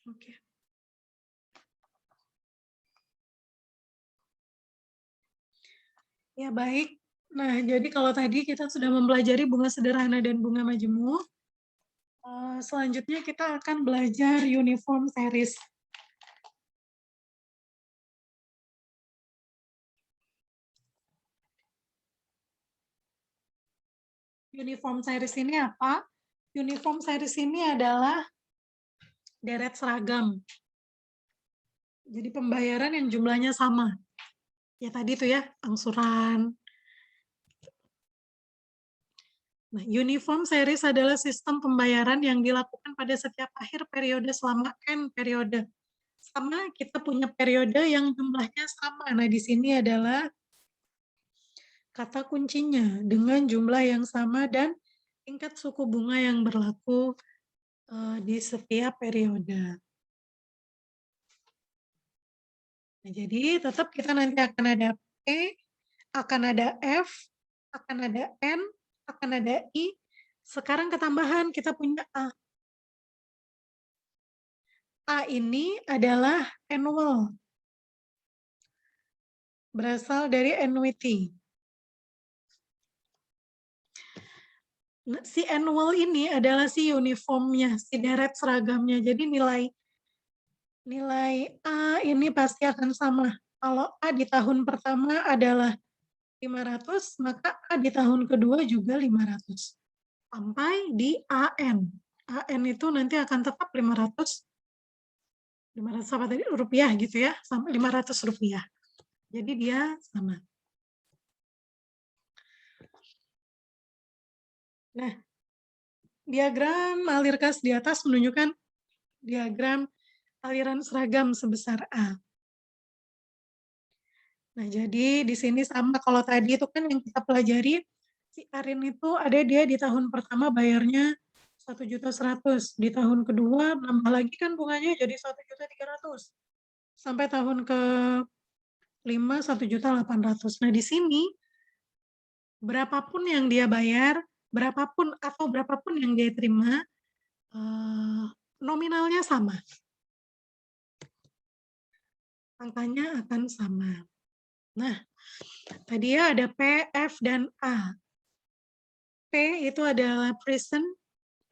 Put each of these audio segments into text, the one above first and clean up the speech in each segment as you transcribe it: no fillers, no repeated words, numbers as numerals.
Oke. Ya, baik. Nah, jadi kalau tadi kita sudah mempelajari bunga sederhana dan bunga majemuk, selanjutnya kita akan belajar uniform series. Uniform series ini apa? Uniform series ini adalah deret seragam. Jadi pembayaran yang jumlahnya sama. Ya tadi tuh ya, angsuran. Nah, uniform series adalah sistem pembayaran yang dilakukan pada setiap akhir periode selama N periode. Sama kita punya periode yang jumlahnya sama. Nah, di sini adalah kata kuncinya dengan jumlah yang sama dan tingkat suku bunga yang berlaku di setiap periode. Nah, jadi tetap kita nanti akan ada P, akan ada F, akan ada N, akan ada I. Sekarang ketambahan kita punya A. A ini adalah annual. Berasal dari annuity. Nah, si annual ini adalah si uniformnya, si deret seragamnya. Jadi nilai A ini pasti akan sama. Kalau A di tahun pertama adalah 500, maka A di tahun kedua juga 500. Sampai di AN. AN itu nanti akan tetap 500 apa tadi, rupiah gitu ya, sampai 500 rupiah. Jadi dia sama. Nah, diagram alir kas di atas menunjukkan diagram aliran seragam sebesar A. Nah, jadi di sini sama, kalau tadi itu kan yang kita pelajari, si Arin itu ada dia di tahun pertama bayarnya 1.100.000, di tahun kedua nambah lagi kan bunganya jadi 1.300.000, sampai tahun ke-5 1.800.000. Nah, di sini berapapun yang dia bayar, berapapun yang dia terima, nominalnya sama. Angkanya akan sama. Nah, tadi ya ada P, F, dan A. P itu adalah present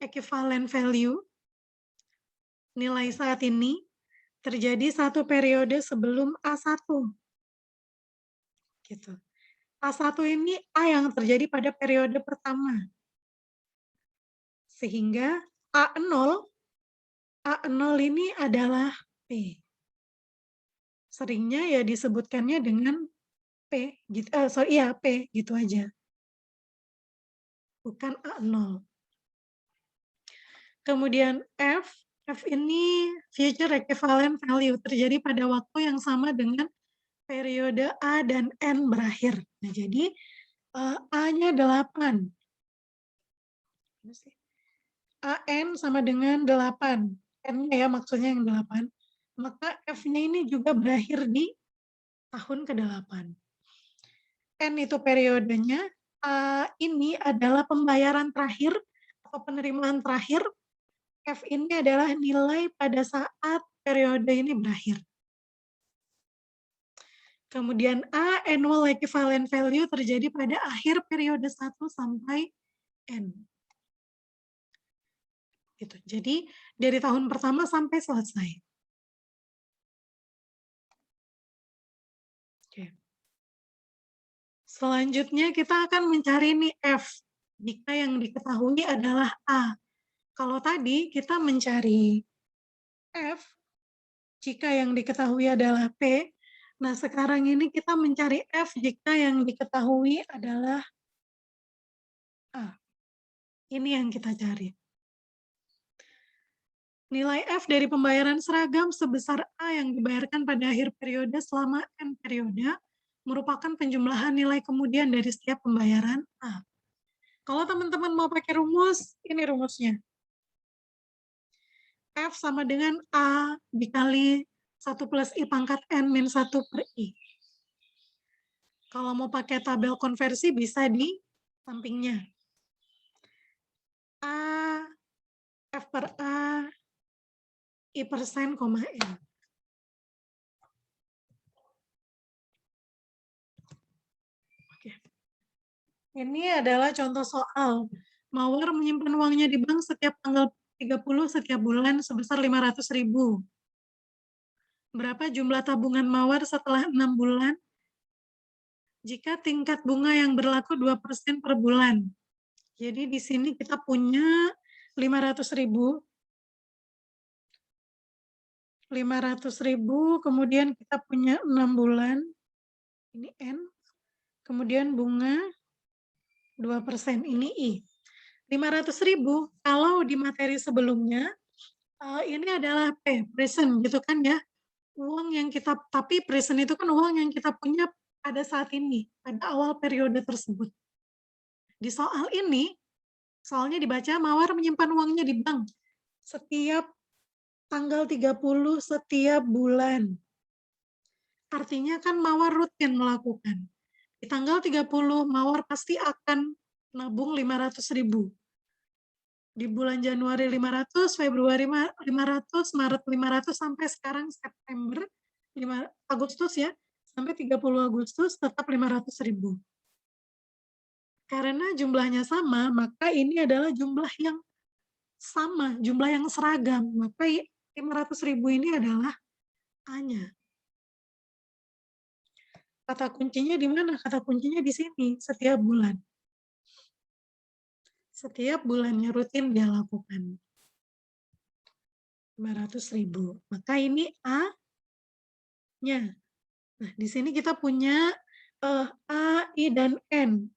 equivalent value. Nilai saat ini terjadi satu periode sebelum A1. Gitu. A1 ini A yang terjadi pada periode pertama. Sehingga A0 ini adalah P. Seringnya ya disebutkannya dengan P, gitu, P gitu aja. Bukan A0. Kemudian F ini future equivalent value, terjadi pada waktu yang sama dengan periode A dan N berakhir. Nah, jadi A-nya 8. AN sama dengan 8. N-nya ya maksudnya yang 8. Maka F-nya ini juga berakhir di tahun ke-8. N itu periodenya, A ini adalah pembayaran terakhir atau penerimaan terakhir. F ini adalah nilai pada saat periode ini berakhir. Kemudian A, annual equivalent value, terjadi pada akhir periode 1 sampai N. Gitu. Jadi dari tahun pertama sampai selesai. Oke. Selanjutnya kita akan mencari nih F, jika yang diketahui adalah A. Kalau tadi kita mencari F, jika yang diketahui adalah P. Nah, sekarang ini kita mencari F jika yang diketahui adalah A. Ini yang kita cari. Nilai F dari pembayaran seragam sebesar A yang dibayarkan pada akhir periode selama N periode merupakan penjumlahan nilai kemudian dari setiap pembayaran A. Kalau teman-teman mau pakai rumus, ini rumusnya. F sama dengan A dikali 1 plus I pangkat N min 1 per I. Kalau mau pakai tabel konversi bisa di sampingnya. A, F per A I persen, koma N. Oke. Ini adalah contoh soal. Mawar menyimpan uangnya di bank setiap tanggal 30 setiap bulan sebesar 500.000. Berapa jumlah tabungan Mawar setelah 6 bulan? Jika tingkat bunga yang berlaku 2% per bulan. Jadi di sini kita punya 500.000. 500.000, kemudian kita punya 6 bulan. Ini N. Kemudian bunga 2%, ini I. 500.000, kalau di materi sebelumnya, ini adalah P, present gitu kan ya. Uang yang kita, tapi present itu kan uang yang kita punya pada saat ini, pada awal periode tersebut. Di soal ini, soalnya dibaca Mawar menyimpan uangnya di bank setiap tanggal 30 setiap bulan. Artinya kan Mawar rutin melakukan. Di tanggal 30, Mawar pasti akan nabung 500.000. Di bulan Januari 500, Februari 500, Maret 500, sampai sekarang September, Agustus ya, sampai 30 Agustus tetap 500.000. Karena jumlahnya sama, maka ini adalah jumlah yang sama, jumlah yang seragam. Maka 500.000 ini adalah A-nya. Kata kuncinya di mana? Kata kuncinya di sini, setiap bulan. Setiap bulannya rutin dia lakukan. 500.000. Maka ini A-nya. Nah, di sini kita punya A, I, dan N.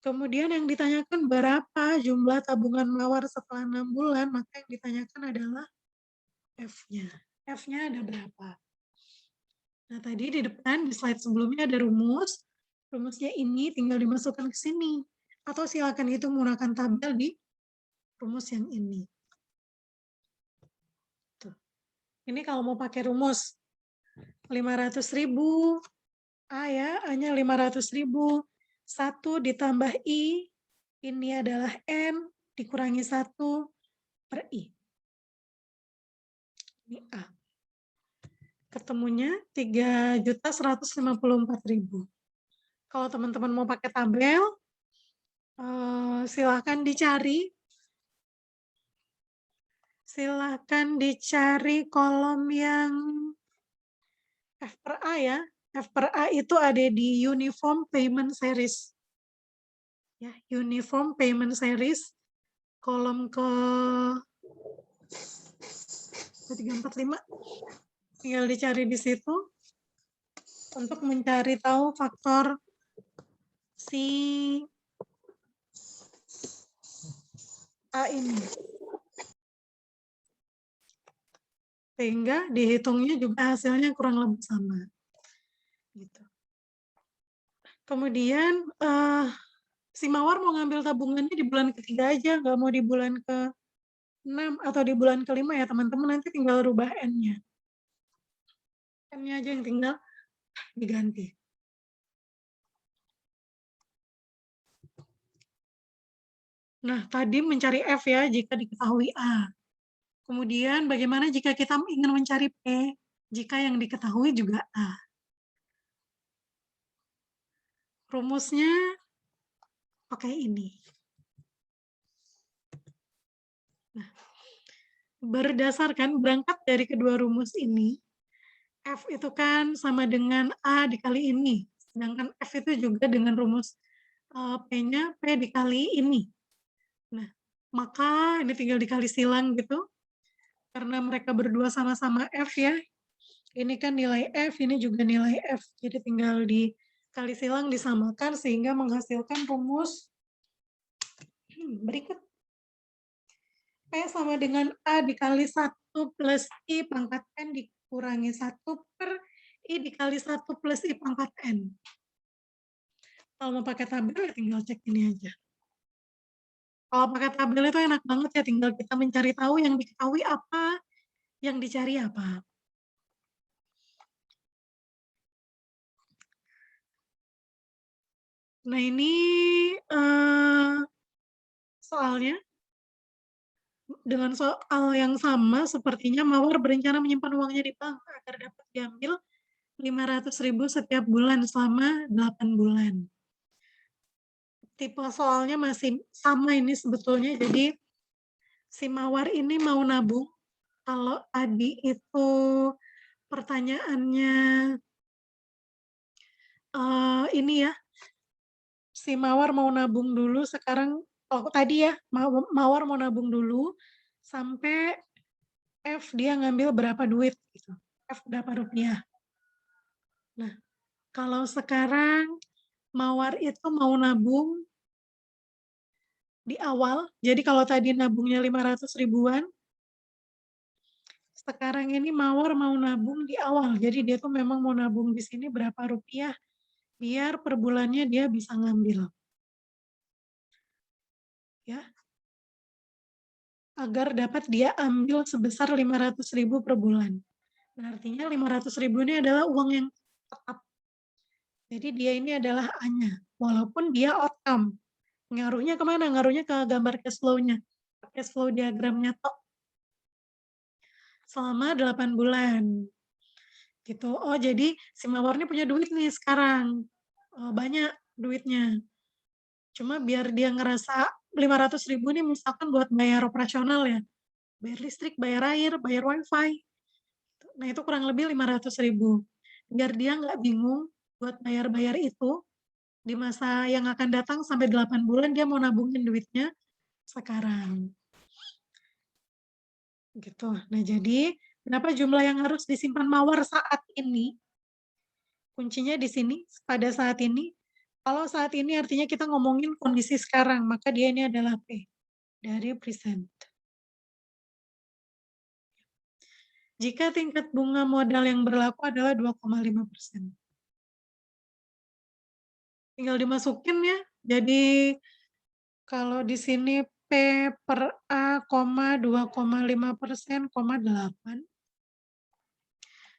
Kemudian yang ditanyakan berapa jumlah tabungan Mawar setelah 6 bulan, maka yang ditanyakan adalah F-nya. F-nya ada berapa? Nah, tadi di depan, di slide sebelumnya ada rumus. Rumusnya ini tinggal dimasukkan ke sini. Atau silakan hitung menggunakan tabel di rumus yang ini. Tuh. Ini kalau mau pakai rumus 500.000, A ya, A-nya 500.000. 1 ditambah I, ini adalah N, dikurangi 1 per I. Ini A. Ketemunya 3.154.000. Kalau teman-teman mau pakai tabel, silahkan dicari. Silahkan dicari kolom yang F per A ya. F per A itu ada di Uniform Payment Series. Ya, Uniform Payment Series, kolom ke 345. Tinggal dicari di situ untuk mencari tahu faktor si A ini. Sehingga dihitungnya juga hasilnya kurang lebih sama. Gitu. Kemudian si Mawar mau ngambil tabungannya di bulan ketiga aja, nggak mau di bulan ke-6 atau di bulan ke-5 ya teman-teman, nanti tinggal rubah N-nya. N-nya aja yang tinggal diganti. Nah, tadi mencari F ya jika diketahui A. Kemudian bagaimana jika kita ingin mencari P? Jika yang diketahui juga A. Rumusnya pakai ini. Nah, berdasarkan berangkat dari kedua rumus ini, F itu kan sama dengan A dikali ini. Sedangkan F itu juga dengan rumus P-nya P dikali ini. Nah, maka ini tinggal dikali silang gitu. Karena mereka berdua sama-sama F ya. Ini kan nilai F, ini juga nilai F. Jadi tinggal dikali silang, disamakan sehingga menghasilkan rumus berikut. P sama dengan A dikali 1 plus I pangkat N dikurangi 1 per I dikali 1 plus I pangkat N. Kalau mau pakai tabel ya tinggal cek ini aja. Kalau pakai tabel itu enak banget ya, tinggal kita mencari tahu yang diketahui apa, yang dicari apa. Nah ini soalnya Dengan soal yang sama, sepertinya Mawar berencana menyimpan uangnya di bank agar dapat diambil 500.000 setiap bulan selama 8 bulan. Tipe soalnya masih sama ini sebetulnya, jadi si Mawar ini mau nabung. Kalau tadi itu pertanyaannya ini ya, si Mawar mau nabung dulu sekarang, tadi ya, Mawar mau nabung dulu sampai F dia ngambil berapa duit gitu, F berapa rupiah. Nah, kalau sekarang Mawar itu mau nabung di awal, jadi kalau tadi nabungnya 500 ribuan, sekarang ini Mawar mau nabung di awal. Jadi dia tuh memang mau nabung di sini berapa rupiah, biar per bulannya dia bisa ngambil. Ya, agar dapat dia ambil sebesar 500.000 per bulan. Nah, artinya 500.000 ini adalah uang yang tetap. Jadi dia ini adalah A-nya, walaupun dia outcome. Ngaruhnya kemana? Ngaruhnya ke gambar cash flow-nya. Cash flow diagramnya tok. Selama 8 bulan. Gitu. Oh, jadi si Mawar ini punya duit nih sekarang. Banyak duitnya. Cuma biar dia ngerasa 500.000 ini misalkan buat bayar operasional ya. Bayar listrik, bayar air, bayar wifi. Nah, itu kurang lebih 500.000. Biar dia nggak bingung buat bayar-bayar itu, di masa yang akan datang sampai 8 bulan dia mau nabungin duitnya sekarang. Gitu. Nah, jadi berapa jumlah yang harus disimpan Mawar saat ini? Kuncinya di sini, pada saat ini. Kalau saat ini artinya kita ngomongin kondisi sekarang, maka dia ini adalah P dari present. Jika tingkat bunga modal yang berlaku adalah 2,5%. Tinggal dimasukin ya. Jadi kalau di sini P per A, 2,5%, 8.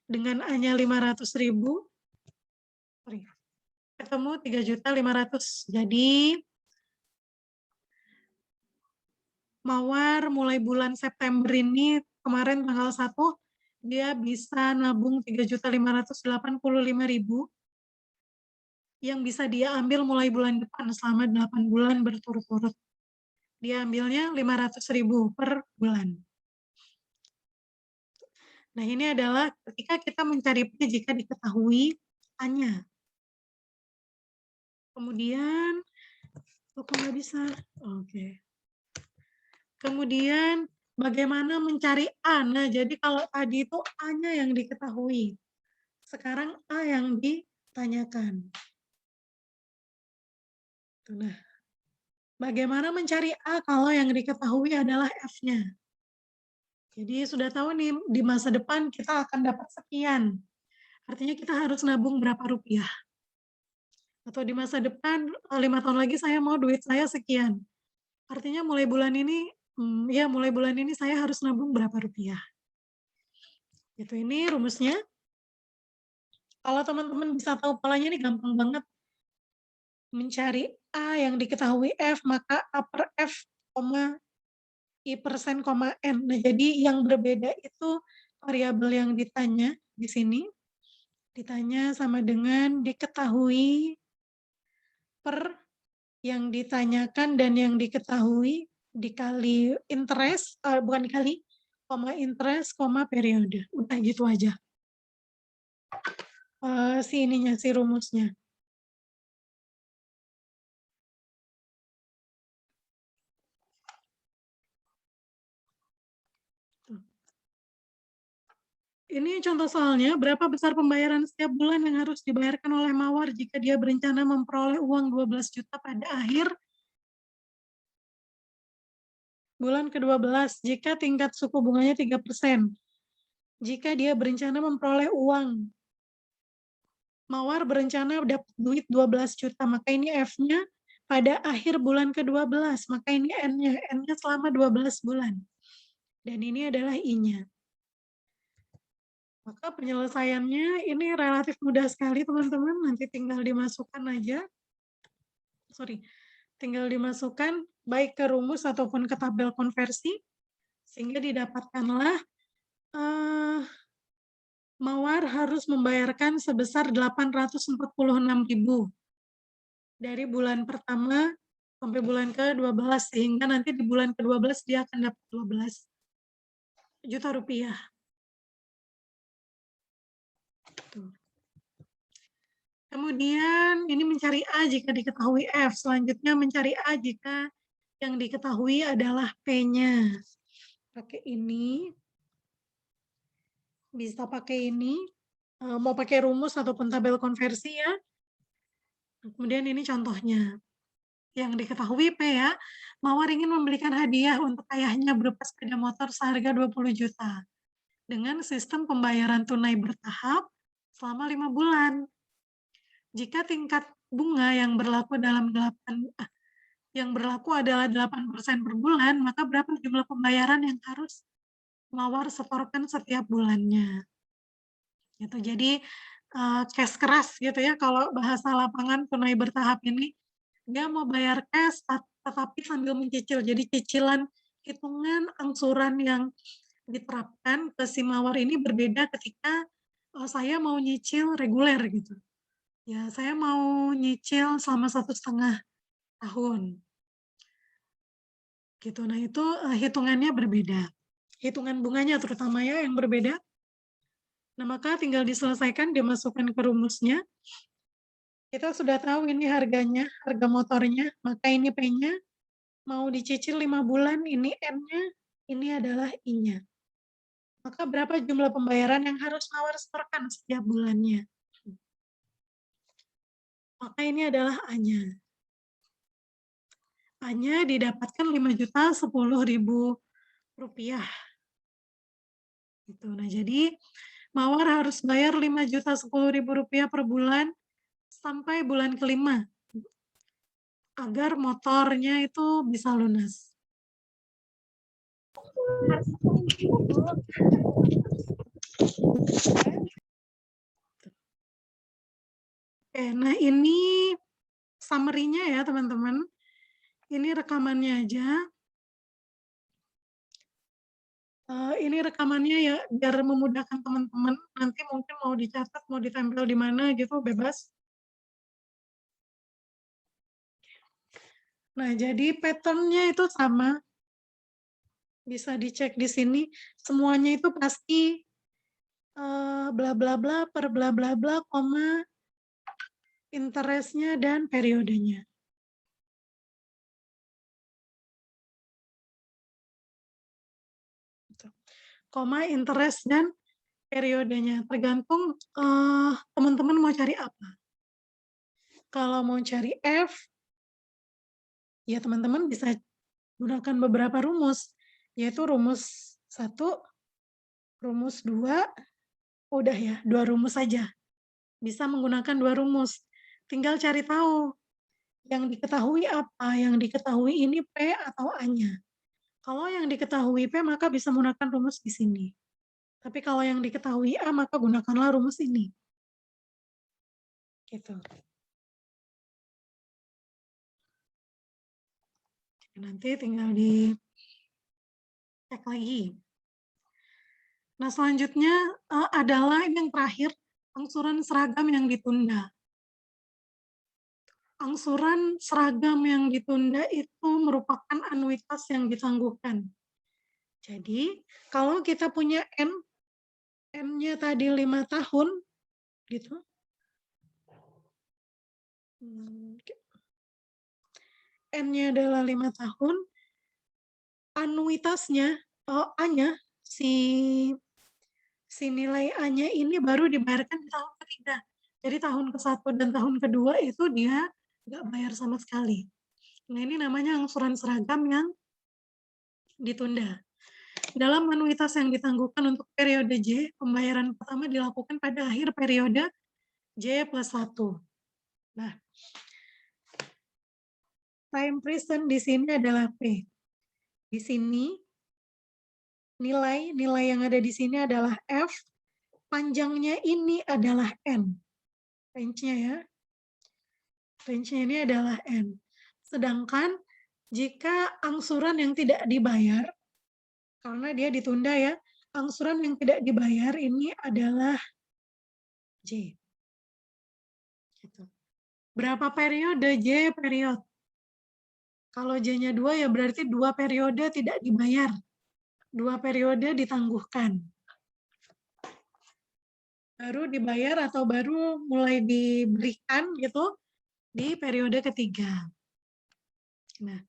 Dengan A-nya 500.000, ketemu 3.500.000. Jadi Mawar mulai bulan September ini, kemarin tanggal 1, dia bisa nabung 3.585.000 yang bisa dia ambil mulai bulan depan selama 8 bulan berturut-turut. Dia ambilnya 500.000 per bulan. Nah, ini adalah ketika kita mencari P jika diketahui A-nya. Kemudian, kok nggak bisa? Oke. Kemudian, bagaimana mencari A? Nah, jadi kalau tadi itu A-nya yang diketahui. Sekarang A yang ditanyakan. Nah, bagaimana mencari A kalau yang diketahui adalah F-nya? Jadi sudah tahu nih, di masa depan kita akan dapat sekian. Artinya kita harus nabung berapa rupiah. Atau di masa depan, 5 tahun lagi saya mau duit saya sekian. Artinya mulai bulan ini, mulai bulan ini saya harus nabung berapa rupiah. Itu ini rumusnya. Kalau teman-teman bisa tahu polanya ini gampang banget. Mencari A yang diketahui F, maka A per F, I persen, N. Nah, jadi yang berbeda itu variabel yang ditanya di sini. Ditanya sama dengan diketahui per yang ditanyakan dan yang diketahui dikali interest, bukan dikali, interest, periode. Udah gitu aja. Si rumusnya. Ini contoh soalnya, berapa besar pembayaran setiap bulan yang harus dibayarkan oleh Mawar jika dia berencana memperoleh uang 12 juta pada akhir bulan ke-12 jika tingkat suku bunganya 3%. Jika dia berencana memperoleh uang, Mawar berencana dapat duit 12 juta, maka ini F-nya pada akhir bulan ke-12, maka ini N-nya. N-nya selama 12 bulan. Dan ini adalah I-nya. Maka penyelesaiannya ini relatif mudah sekali, teman-teman. Nanti tinggal dimasukkan aja. Tinggal dimasukkan baik ke rumus ataupun ke tabel konversi. Sehingga didapatkanlah Mawar harus membayarkan sebesar 846.000 dari bulan pertama sampai bulan ke-12, sehingga nanti di bulan ke-12 dia akan dapat 12 juta rupiah. Tuh. Kemudian ini mencari A jika diketahui F. Selanjutnya mencari A jika yang diketahui adalah P-nya. Pakai ini. Bisa pakai ini. Mau pakai rumus ataupun tabel konversi ya. Kemudian ini contohnya. Yang diketahui P ya, Mawar ingin membelikan hadiah untuk ayahnya berupa sepeda motor seharga 20 juta. Dengan sistem pembayaran tunai bertahap selama 5 bulan. Jika tingkat bunga yang berlaku adalah 8% per bulan, maka berapa jumlah pembayaran yang harus Mawar setorkan setiap bulannya. Gitu. Jadi cash keras gitu ya, kalau bahasa lapangan tunai bertahap ini, dia mau bayar cash tetapi sambil mencicil. Jadi cicilan hitungan angsuran yang diterapkan ke si Mawar ini berbeda ketika saya mau nyicil reguler gitu. Ya, saya mau nyicil selama 1,5 tahun. Gitu. Nah, itu hitungannya berbeda. Hitungan bunganya terutama ya yang berbeda. Nah, maka tinggal diselesaikan, dimasukkan ke rumusnya. Kita sudah tahu ini harganya, harga motornya, maka ini P-nya. Mau dicicil 5 bulan, ini N-nya, ini adalah I-nya. Maka berapa jumlah pembayaran yang harus Mawar setorkan setiap bulannya? Maka ini adalah A-nya. A-nya didapatkan 5.010.000 rupiah. Gitu. Nah, jadi Mawar harus bayar 5.010.000 rupiah per bulan sampai bulan kelima agar motornya itu bisa lunas. Oke, nah ini summary-nya ya teman-teman. Ini rekamannya aja. Ini rekamannya ya biar memudahkan teman-teman. Nanti mungkin mau dicatat, mau ditempel di mana gitu, bebas. Nah, jadi pattern-nya itu sama. Bisa dicek di sini. Semuanya itu pasti bla bla bla per bla bla bla, koma, interest-nya dan periodenya. Koma, interest, dan periodenya. Tergantung teman-teman mau cari apa. Kalau mau cari F, ya teman-teman bisa gunakan beberapa rumus, yaitu rumus 1, rumus 2, udah ya, 2 rumus saja. Bisa menggunakan 2 rumus. Tinggal cari tahu yang diketahui apa, yang diketahui ini P atau A-nya. Kalau yang diketahui P, maka bisa menggunakan rumus di sini. Tapi kalau yang diketahui A, maka gunakanlah rumus ini. Gitu. Nanti tinggal dicek lagi. Nah, selanjutnya adalah yang terakhir, angsuran seragam yang ditunda. Angsuran seragam yang ditunda itu merupakan anuitas yang ditangguhkan. Jadi, kalau kita punya N-nya tadi 5 tahun, gitu. N-nya adalah 5 tahun, anuitasnya, A-nya, si nilai A-nya ini baru dibayarkan di tahun ketiga. Jadi tahun ke-1 dan tahun kedua itu dia nggak bayar sama sekali. Nah, ini namanya angsuran seragam yang ditunda. Dalam anuitas yang ditangguhkan untuk periode J, pembayaran pertama dilakukan pada akhir periode J plus 1. Nah, time present di sini adalah P. Di sini nilai yang ada di sini adalah F, panjangnya ini adalah N. Range-nya ya. Range-nya ini adalah N. Sedangkan jika angsuran yang tidak dibayar, karena dia ditunda ya. Angsuran yang tidak dibayar ini adalah J. Gitu. Berapa periode? J periode. Kalau J-nya 2 ya berarti 2 periode tidak dibayar. 2 periode ditangguhkan. Baru dibayar atau baru mulai diberikan gitu di periode ketiga. Nah,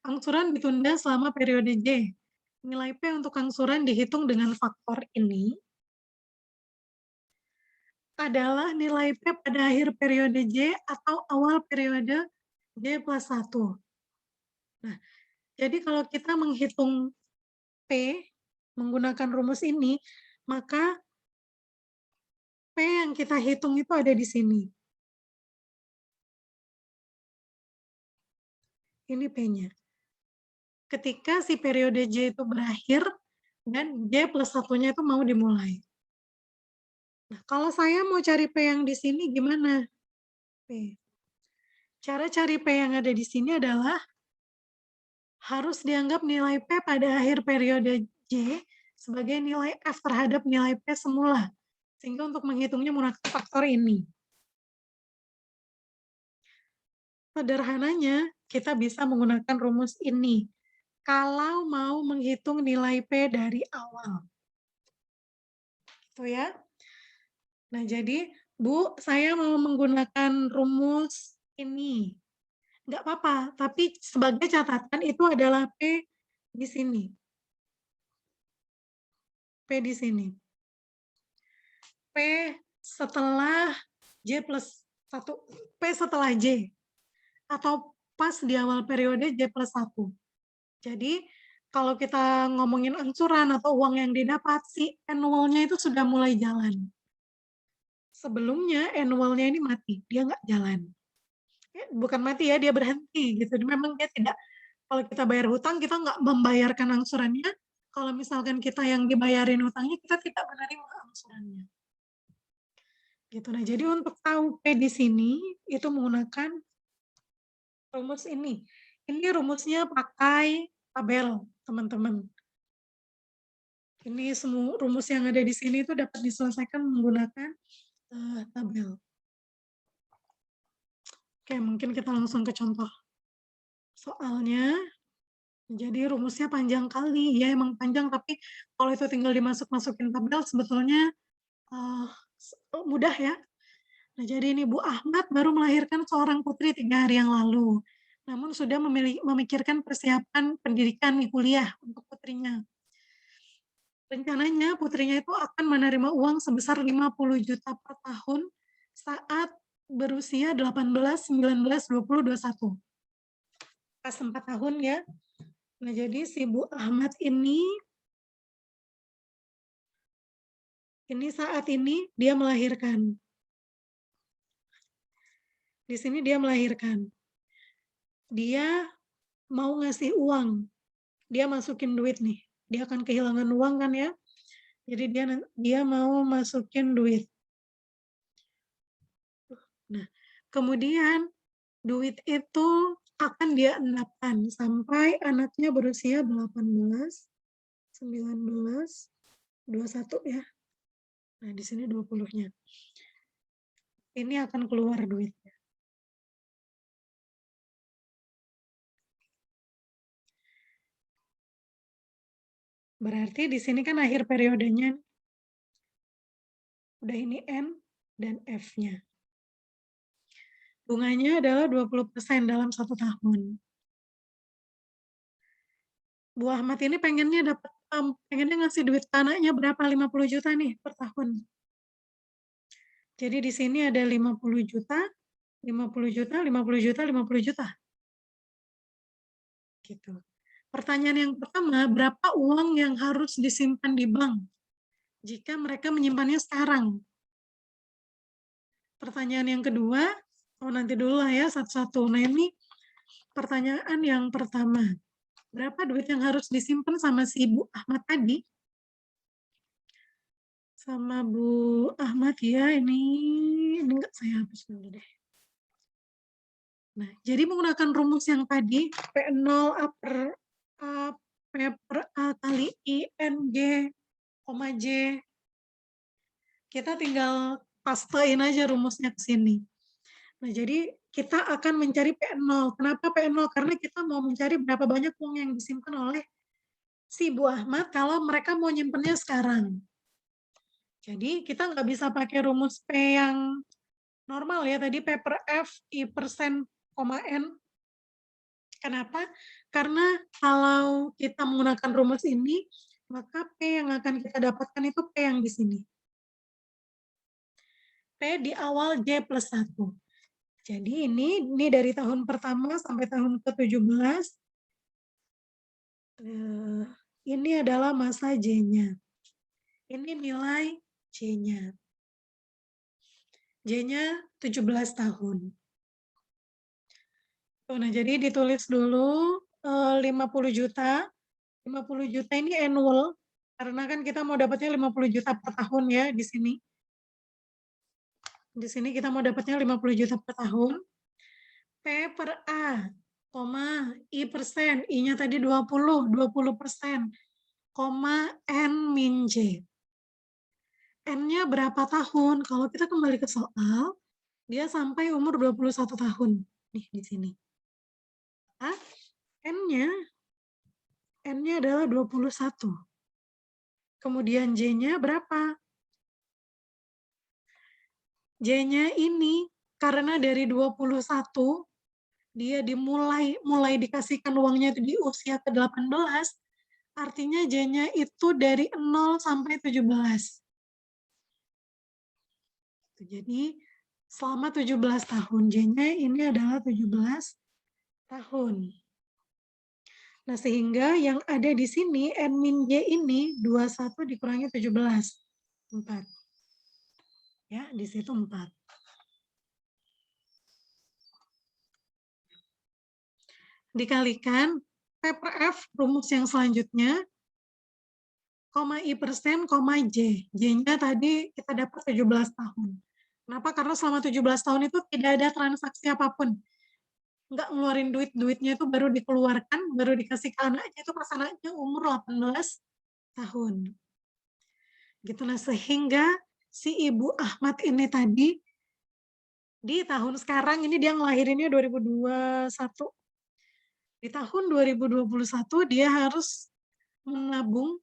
angsuran ditunda selama periode J. Nilai P untuk angsuran dihitung dengan faktor ini adalah nilai P pada akhir periode J atau awal periode J plus 1. Nah, jadi kalau kita menghitung P menggunakan rumus ini, maka P yang kita hitung itu ada di sini. Ini P-nya. Ketika si periode J itu berakhir, dan J plus 1-nya itu mau dimulai. Nah, kalau saya mau cari P yang di sini gimana? P. Cara cari P yang ada di sini adalah harus dianggap nilai P pada akhir periode J sebagai nilai F terhadap nilai P semula. Sehingga untuk menghitungnya menggunakan faktor ini. Sederhananya, kita bisa menggunakan rumus ini. Kalau mau menghitung nilai P dari awal. Gitu ya. Nah, jadi Bu, saya mau menggunakan rumus ini. Nggak apa-apa, tapi sebagai catatan itu adalah P di sini. P di sini. P setelah J plus 1. P setelah J. Atau pas di awal periode J plus 1. Jadi, kalau kita ngomongin angsuran atau uang yang didapat, si annual-nya itu sudah mulai jalan. Sebelumnya annual-nya ini mati, dia nggak jalan. Bukan mati ya, dia berhenti gitu. Memang dia tidak, kalau kita bayar hutang, kita nggak membayarkan angsurannya. Kalau misalkan kita yang dibayarin hutangnya, kita tidak menerima angsurannya. Gitu. Nah, jadi untuk tahu P di sini, itu menggunakan rumus ini. Ini rumusnya pakai tabel, teman-teman. Ini semua rumus yang ada di sini itu dapat diselesaikan menggunakan tabel. Oke, mungkin kita langsung ke contoh soalnya. Jadi rumusnya panjang kali, ya emang panjang, tapi kalau itu tinggal dimasuk-masukin tabel sebetulnya mudah ya. Nah, jadi ini Bu Ahmad baru melahirkan seorang putri 3 hari yang lalu. Namun sudah memikirkan persiapan pendidikan di kuliah untuk putrinya. Rencananya putrinya itu akan menerima uang sebesar 50 juta per tahun saat berusia 18, 19, 20, 21. Pas 4 tahun ya. Nah, jadi si Bu Ahmad ini saat ini dia melahirkan. Di sini dia melahirkan. Dia mau ngasih uang. Dia masukin duit nih. Dia akan kehilangan uang kan ya. Jadi dia mau masukin duit. Nah, kemudian duit itu akan dia endapkan sampai anaknya berusia 18, 19, 21 ya. Nah, di sini 20-nya. Ini akan keluar duitnya. Berarti di sini kan akhir periodenya. Udah ini N dan F-nya. Bunganya adalah 20% dalam 1 tahun. Bu Ahmad ini pengennya ngasih duit ke anaknya berapa? 50 juta nih per tahun. Jadi di sini ada 50 juta, 50 juta, 50 juta, 50 juta. Gitu. Pertanyaan yang pertama, berapa uang yang harus disimpan di bank jika mereka menyimpannya sekarang? Pertanyaan yang kedua, nanti dulu lah ya satu-satu. Nah, ini pertanyaan yang pertama. Berapa duit yang harus disimpan sama si Bu Ahmad tadi? Sama Bu Ahmad ya, ini enggak, saya hapus dulu deh. Nah, jadi menggunakan rumus yang tadi, P0 A P per A kali I N G, koma J. Kita tinggal pastein aja rumusnya ke sini. Nah, jadi kita akan mencari P0. Kenapa P0? Karena kita mau mencari berapa banyak uang yang disimpan oleh si Bu Ahmad kalau mereka mau nyimpennya sekarang. Jadi kita nggak bisa pakai rumus P yang normal ya, tadi P per F, I persen, koma N. Kenapa? Karena kalau kita menggunakan rumus ini, maka P yang akan kita dapatkan itu P yang di sini. P di awal J plus 1. Jadi ini dari tahun pertama sampai tahun ke-17. Ini adalah masa J-nya. Ini nilai J-nya. J-nya 17 tahun. Nah, jadi ditulis dulu 50 juta. 50 juta ini annual, karena kan kita mau dapatnya 50 juta per tahun ya di sini. Di sini kita mau dapatnya 50 juta per tahun. P per A, koma, I persen, I-nya tadi 20%, koma N min J. N-nya berapa tahun? Kalau kita kembali ke soal, dia sampai umur 21 tahun. Nih, di sini. N-nya adalah 21. Kemudian J-nya berapa? J-nya ini, karena dari 21, dia mulai dikasihkan uangnya itu di usia ke-18, artinya J-nya itu dari 0 sampai 17. Jadi selama 17 tahun, J-nya ini adalah 17 tahun. Nah, sehingga yang ada di sini, N min J ini 21 dikurangi 17. 4. Ya, di situ 4. Dikalikan P per F, rumus yang selanjutnya, koma I persen, koma J. J-nya tadi kita dapat 17 tahun. Kenapa? Karena selama 17 tahun itu tidak ada transaksi apapun. Nggak ngeluarin duitnya itu baru dikeluarkan, baru dikasih ke anaknya, itu pas anaknya umur 18 tahun. Gitu. Nah, sehingga si Ibu Ahmad ini tadi, di tahun sekarang ini dia ngelahirinnya 2021. Di tahun 2021 dia harus menabung,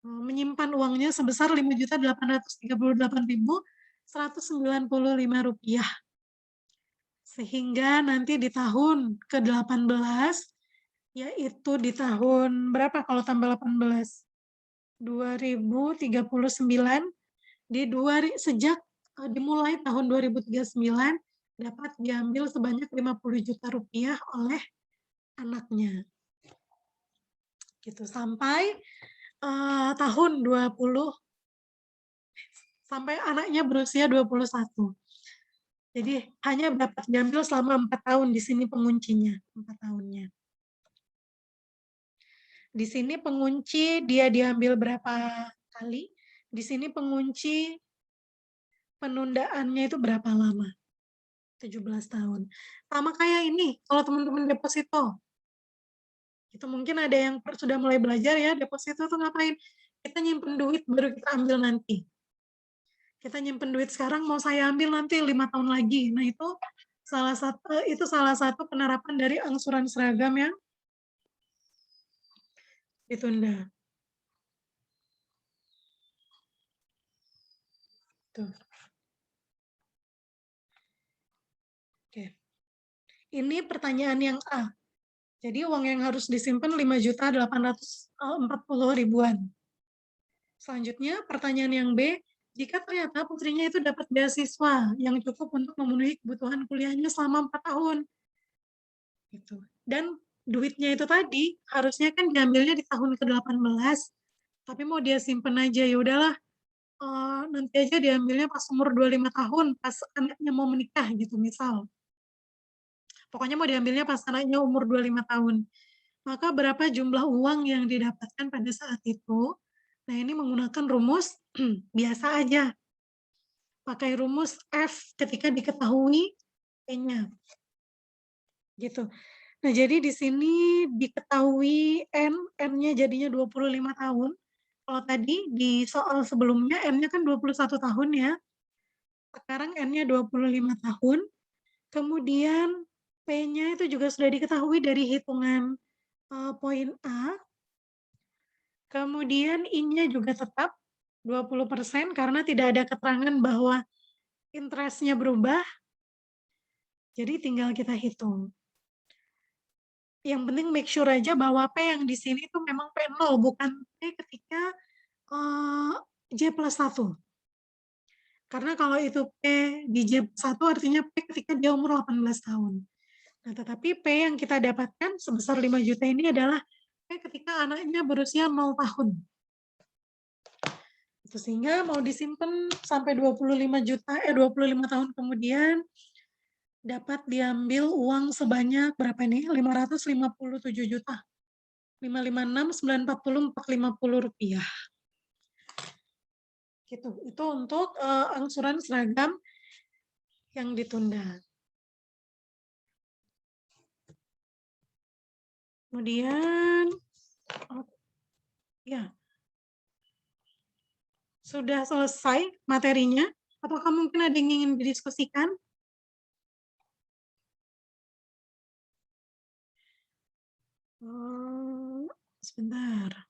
menyimpan uangnya sebesar Rp538.195. Sehingga nanti di tahun ke-18, yaitu di tahun berapa kalau tambah 18? 2039, sejak dimulai tahun 2039, dapat diambil sebanyak Rp50 juta oleh anaknya. Gitu, sampai tahun 20, sampai anaknya berusia 21. Jadi hanya dapat diambil selama 4 tahun, di sini penguncinya, 4 tahunnya. Di sini pengunci dia diambil berapa kali, di sini pengunci penundaannya itu berapa lama, 17 tahun. Sama kayak ini, kalau teman-teman deposito, itu mungkin ada yang sudah mulai belajar ya, deposito tuh ngapain? Kita nyimpen duit baru kita ambil nanti. Kita nyimpen duit sekarang mau saya ambil nanti 5 tahun lagi. Nah, itu salah satu penerapan dari angsuran seragam yang ditunda. Tuh. Oke. Ini pertanyaan yang A. Jadi uang yang harus disimpan 5.840.000-an. Selanjutnya pertanyaan yang B, jika ternyata putrinya itu dapat beasiswa yang cukup untuk memenuhi kebutuhan kuliahnya selama 4 tahun. Gitu. Dan duitnya itu tadi harusnya kan diambilnya di tahun ke-18, tapi mau dia simpen aja, ya udahlah, nanti aja diambilnya pas umur 25 tahun, pas anaknya mau menikah gitu misal. Pokoknya mau diambilnya pas anaknya umur 25 tahun. Maka berapa jumlah uang yang didapatkan pada saat itu? Nah, ini menggunakan rumus biasa aja. Pakai rumus F ketika diketahui P-nya. Gitu. Nah, jadi di sini diketahui N-nya jadinya 25 tahun. Kalau tadi di soal sebelumnya N-nya kan 21 tahun ya, sekarang N-nya 25 tahun, kemudian P-nya itu juga sudah diketahui dari hitungan, poin A, kemudian I-nya juga tetap 20% karena tidak ada keterangan bahwa interest-nya berubah, jadi tinggal kita hitung. Yang penting make sure aja bahwa P yang di sini itu memang P0, bukan P ketika J plus 1. Karena kalau itu P di J1 artinya P ketika dia umur 18 tahun. Nah, tetapi P yang kita dapatkan sebesar 5 juta ini adalah P ketika anaknya berusia 0 tahun. Itu sehingga mau disimpan sampai 25 tahun kemudian dapat diambil uang sebanyak berapa nih? 557 juta. 556.940.450 rupiah. Gitu. Itu untuk angsuran seragam yang ditunda. Kemudian, ya, sudah selesai materinya. Apakah mungkin ada yang ingin didiskusikan? Sebentar.